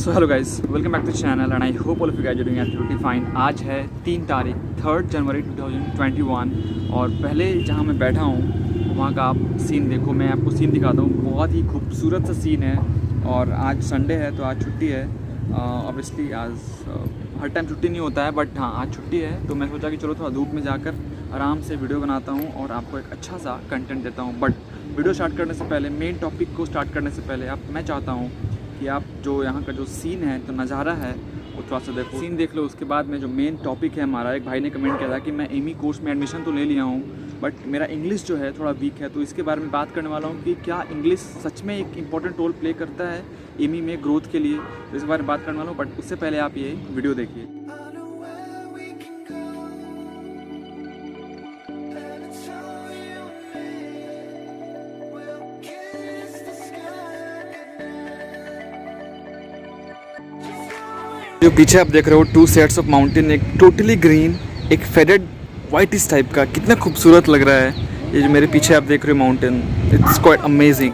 So hello guys, welcome back to channel and I hope all of you guys are doing absolutely fine. आज है 3 तारीख 3 जनवरी 2021 और पहले जहां मैं बैठा हूं वहां का आप सीन देखो। मैं आपको सीन दिखाता हूं, बहुत ही खूबसूरत सा सीन है। और आज संडे है तो आज छुट्टी है। ऑब्वियसली आज हर टाइम छुट्टी नहीं होता है, बट हाँ आज छुट्टी है तो मैं सोचा कि चलो थोड़ा धूप में जाकर आराम से वीडियो बनाता हूँ और आपको एक अच्छा सा कंटेंट देता हूँ। बट वीडियो स्टार्ट करने से पहले, मेन टॉपिक को स्टार्ट करने से पहले मैं चाहता हूँ कि आप जो यहाँ का जो सीन है, तो नज़ारा है, वो थोड़ा सा देखो, सीन देख लो। उसके बाद में जो मेन टॉपिक है हमारा, एक भाई ने कमेंट किया था कि मैं एमी कोर्स में एडमिशन तो ले लिया हूँ बट मेरा इंग्लिश जो है थोड़ा वीक है, तो इसके बारे में बात करने वाला हूँ कि क्या इंग्लिश सच में एक इम्पॉर्टेंट रोल प्ले करता है एमी में ग्रोथ के लिए। तो इस बारे में बात करने वाला हूँ, बट उससे पहले आप ये वीडियो देखिए। जो पीछे आप देख रहे हो 2 सेट्स ऑफ माउंटेन, एक टोटली ग्रीन, एक फेडेड वाइट इस टाइप का, कितना खूबसूरत लग रहा है। ये जो मेरे पीछे आप देख रहे हो माउंटेन, इट्स क्वाइट अमेजिंग।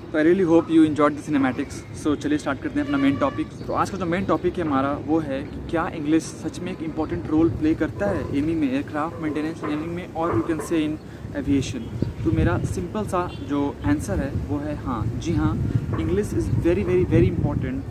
तो I really hope you enjoyed the cinematics. So चलिए स्टार्ट करते हैं अपना मेन टॉपिक। तो आज का जो मेन टॉपिक है हमारा वो है कि क्या इंग्लिश सच में एक इंपॉर्टेंट रोल प्ले करता है एमी में, एयरक्राफ्ट मेंटेनेंस इंजीनियरिंग में, और you can say in aviation. तो मेरा सिंपल सा जो आंसर है वो है हाँ, जी हाँ, English is very very very important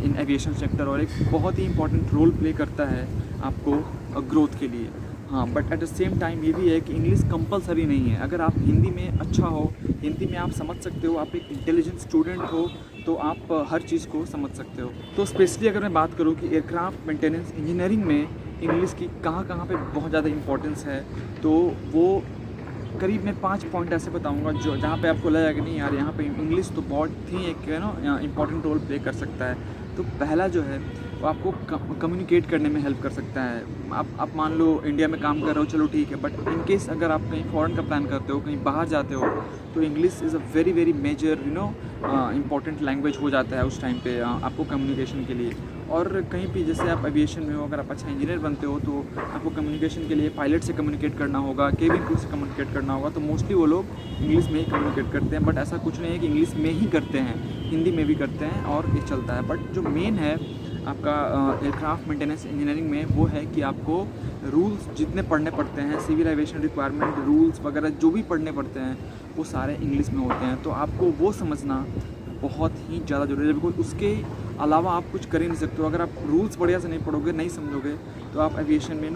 in aviation sector और एक बहुत ही इंपॉर्टेंट रोल प्ले करता है आपको ग्रोथ के लिए। हाँ, but at the same time ये भी है कि इंग्लिश कंपलसरी नहीं है। अगर आप हिंदी में अच्छा हो, हिंदी में आप समझ सकते हो, आप एक इंटेलिजेंट स्टूडेंट हो, तो आप हर चीज़ को समझ सकते हो। तो स्पेशली अगर मैं बात करूँ कि एयरक्राफ्ट मेंटेनेंस इंजीनियरिंग में इंग्लिश की कहाँ कहाँ पे बहुत ज़्यादा इंपॉर्टेंस है, तो वो करीब मैं 5 पॉइंट ऐसे बताऊंगा जो जहाँ पे आपको लगेगा कि नहीं यार, यहाँ पे इंग्लिश तो बहुत ही एक इम्पॉर्टेंट रोल प्ले कर सकता है। तो पहला जो है वो आपको कम्युनिकेट करने में हेल्प कर सकता है। आप मान लो इंडिया में काम कर रहे हो, चलो ठीक है, बट इन केस अगर आप कहीं फॉरेन का प्लान करते हो, कहीं बाहर जाते हो, तो English is a very very major important language हो जाता है उस टाइम पे आपको कम्युनिकेशन के लिए। और कहीं भी जैसे आप एविएशन में हो, अगर आप अच्छा इंजीनियर बनते हो तो आपको कम्युनिकेशन के लिए पायलट से कम्युनिकेट करना होगा, केबिन क्रू से कम्युनिकेट करना होगा, तो मोस्टली वो लोग इंग्लिश में ही कम्युनिकेट करते हैं। बट ऐसा कुछ नहीं है कि इंग्लिश में ही करते हैं, हिंदी में भी करते हैं और ये चलता है। बट जो मेन है आपका एयरक्राफ्ट मेंटेनेंस इंजीनियरिंग में वो है कि आपको रूल्स जितने पढ़ने पड़ते हैं, सिविल एविएशन रिक्वायरमेंट रूल्स वगैरह जो भी पढ़ने पड़ते हैं, वो सारे इंग्लिश में होते हैं। तो आपको वो समझना बहुत ही ज़्यादा जरूरी है, बिकॉज उसके अलावा आप कुछ कर ही नहीं सकते हो। अगर आप रूल्स बढ़िया से नहीं पढ़ोगे, नहीं समझोगे, तो आप एविएशन में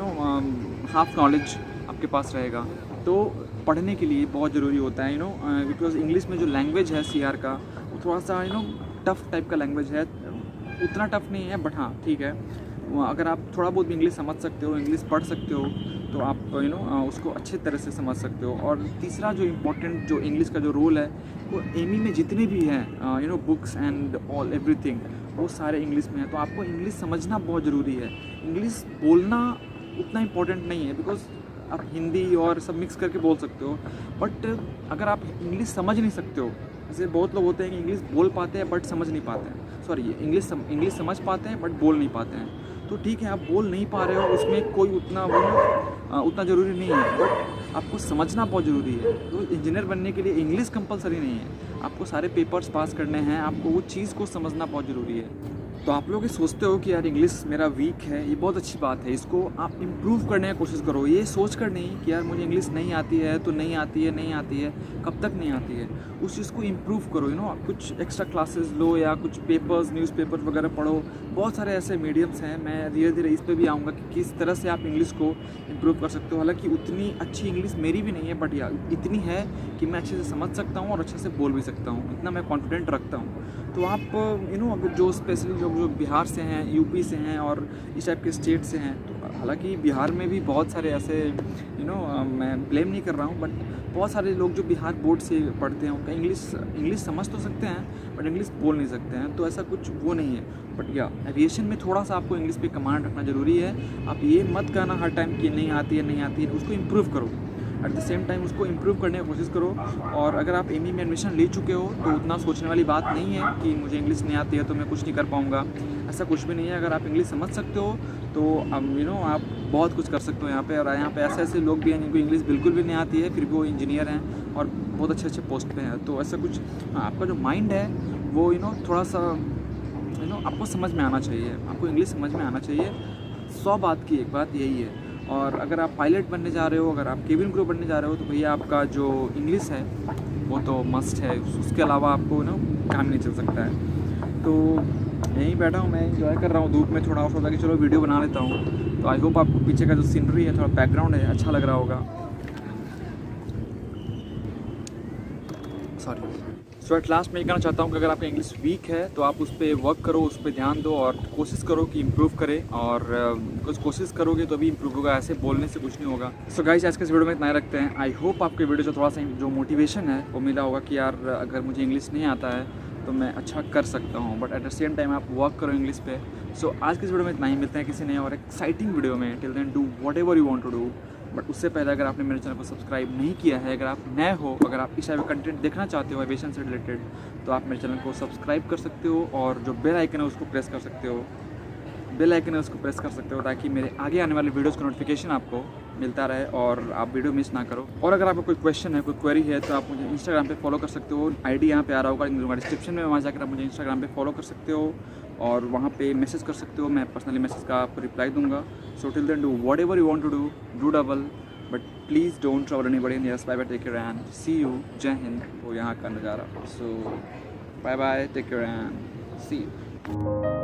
हाफ नॉलेज आपके पास रहेगा। तो पढ़ने के लिए बहुत ज़रूरी होता है बिकॉज इंग्लिश में जो लैंग्वेज है सीआर का, वो थोड़ा सा टफ टाइप का लैंग्वेज है। उतना टफ नहीं है, बट हाँ ठीक है, अगर आप थोड़ा बहुत भी इंग्लिश समझ सकते हो, इंग्लिश पढ़ सकते हो, तो आप उसको अच्छे तरह से समझ सकते हो। और तीसरा जो इम्पोर्टेंट जो इंग्लिश का जो रोल है, वो एमी में जितने भी हैं बुक्स एंड ऑल एवरीथिंग, वो सारे इंग्लिश में है। तो आपको इंग्लिश समझना बहुत ज़रूरी है। इंग्लिश बोलना उतना इम्पोर्टेंट नहीं है, बिकॉज आप हिंदी और सब मिक्स करके बोल सकते हो। बट अगर आप इंग्लिश समझ नहीं सकते हो, जैसे बहुत लोग होते हैं कि इंग्लिश बोल पाते हैं बट समझ नहीं पाते हैं, सॉरी इंग्लिश समझ पाते हैं बट बोल नहीं पाते हैं, तो ठीक है, आप बोल नहीं पा रहे हो, उसमें कोई उतना ज़रूरी नहीं है, बट आपको समझना बहुत ज़रूरी है। तो इंजीनियर बनने के लिए इंग्लिश कंपलसरी नहीं है, आपको सारे पेपर्स पास करने हैं, आपको वो चीज़ को समझना बहुत ज़रूरी है। तो आप लोग ये सोचते हो कि यार इंग्लिश मेरा वीक है, ये बहुत अच्छी बात है, इसको आप इम्प्रूव करने की कोशिश करो। ये सोच कर नहीं कि यार मुझे इंग्लिश नहीं आती है तो नहीं आती है, कब तक नहीं आती है, उस चीज़ को इम्प्रूव करो। कुछ एक्स्ट्रा क्लासेस लो या कुछ पेपर्स, न्यूज़पेपर वगैरह पढ़ो। बहुत सारे ऐसे मीडियम्स हैं, मैं धीरे धीरे इस पर भी आऊँगा कि किस तरह से आप इंग्लिश को इम्प्रूव कर सकते हो। हालांकि उतनी अच्छी इंग्लिश मेरी भी नहीं है, बट यार इतनी है कि मैं अच्छे से समझ सकता हूँ और अच्छे से बोल भी सकता हूँ, इतना मैं कॉन्फिडेंट रखता हूँ। तो आप अगर जो स्पेशली लोग जो बिहार से हैं, यूपी से हैं और इस टाइप के स्टेट से हैं, तो हालांकि बिहार में भी बहुत सारे ऐसे मैं ब्लेम नहीं कर रहा हूँ, बट बहुत सारे लोग जो बिहार बोर्ड से पढ़ते हैं उनका इंग्लिश समझ तो सकते हैं बट इंग्लिश बोल नहीं सकते हैं, तो ऐसा कुछ वो नहीं है। बट या एविएशन में थोड़ा सा आपको इंग्लिश पे कमांड रखना ज़रूरी है। आप ये मत कहना हर टाइम कि नहीं आती है, उसको इम्प्रूव करो। एट द सेम टाइम उसको इम्प्रूव करने की कोशिश करो। और अगर आप एमई में एडमिशन ले चुके हो तो उतना सोचने वाली बात नहीं है कि मुझे इंग्लिश नहीं आती है तो मैं कुछ नहीं कर पाऊँगा, ऐसा कुछ भी नहीं है। अगर आप इंग्लिश समझ सकते हो तो आप बहुत कुछ कर सकते हो यहाँ पे। और यहाँ पे ऐसे लोग भी हैं जिनको इंग्लिश बिल्कुल भी नहीं आती है, फिर भी वो इंजीनियर हैं और बहुत अच्छे पोस्ट पे हैं। तो ऐसा कुछ आपका जो माइंड है वो थोड़ा सा आपको समझ में आना चाहिए, आपको इंग्लिश समझ में आना चाहिए। 100 बात की एक बात यही है। और अगर आप पायलट बनने जा रहे हो, अगर आप केबिन क्रू बनने जा रहे हो, तो भैया आपका जो इंग्लिश है वो तो मस्ट है, उसके अलावा आपको काम नहीं चल सकता है। तो यहीं बैठा हूँ मैं, एंजॉय कर रहा हूँ धूप में, थोड़ा और सोचा कि चलो वीडियो बना लेता हूँ। तो आई होप आपको पीछे का जो सीनरी है, थोड़ा बैकग्राउंड है, अच्छा लग रहा होगा। सो एट लास्ट मैं ये कहना चाहता हूँ कि अगर आपका इंग्लिश वीक है तो आप उस पर वर्क करो, उस पर ध्यान दो और कोशिश करो कि इम्प्रूव करें। और कुछ कोशिश करोगे तो भी इम्प्रूव होगा, ऐसे बोलने से कुछ नहीं होगा। सो गाइस, आज के इस वीडियो में इतना ही रखते हैं। आई होप आपके वीडियो से थोड़ा सा जो मोटिवेशन है वो मिला होगा कि यार अगर मुझे इंग्लिश नहीं आता है तो मैं अच्छा कर सकता हूँ, but at the same time आप वर्क करो इंग्लिश पे। सो आज के इस वीडियो में इतना ही, मिलते हैं किसी नए और एक्साइटिंग वीडियो में। Till then do whatever you want to do. But उससे पहले अगर आपने मेरे चैनल को सब्सक्राइब नहीं किया है, अगर आप नए हो, अगर आप इस टाइप का कंटेंट देखना चाहते हो एविएशन से रिलेटेड, तो आप मेरे चैनल को सब्सक्राइब कर सकते हो और जो बेल आइकन है उसको प्रेस कर सकते हो, ताकि मेरे आगे आने वाले वीडियोज़ का नोटिफिकेशन आपको मिलता रहे और आप वीडियो मिस ना करो। और अगर आपको कोई क्वेश्चन है, कोई क्वेरी है, तो आप मुझे इंस्टाग्राम पे फॉलो कर सकते हो। आईडी यहाँ पे आ रहा होगा डिस्क्रिप्शन में, वहाँ जाकर आप मुझे इंस्टाग्राम पे फॉलो कर सकते हो और वहाँ पे मैसेज कर सकते हो। मैं पर्सनली मैसेज का आपको रिप्लाई दूंगा। So till then do whatever you want to do double, but please don't trouble anybody in yes. Bye bye, take care and see you. जय हिंद। वो यहाँ का नज़ारा। So bye bye, take care and see you.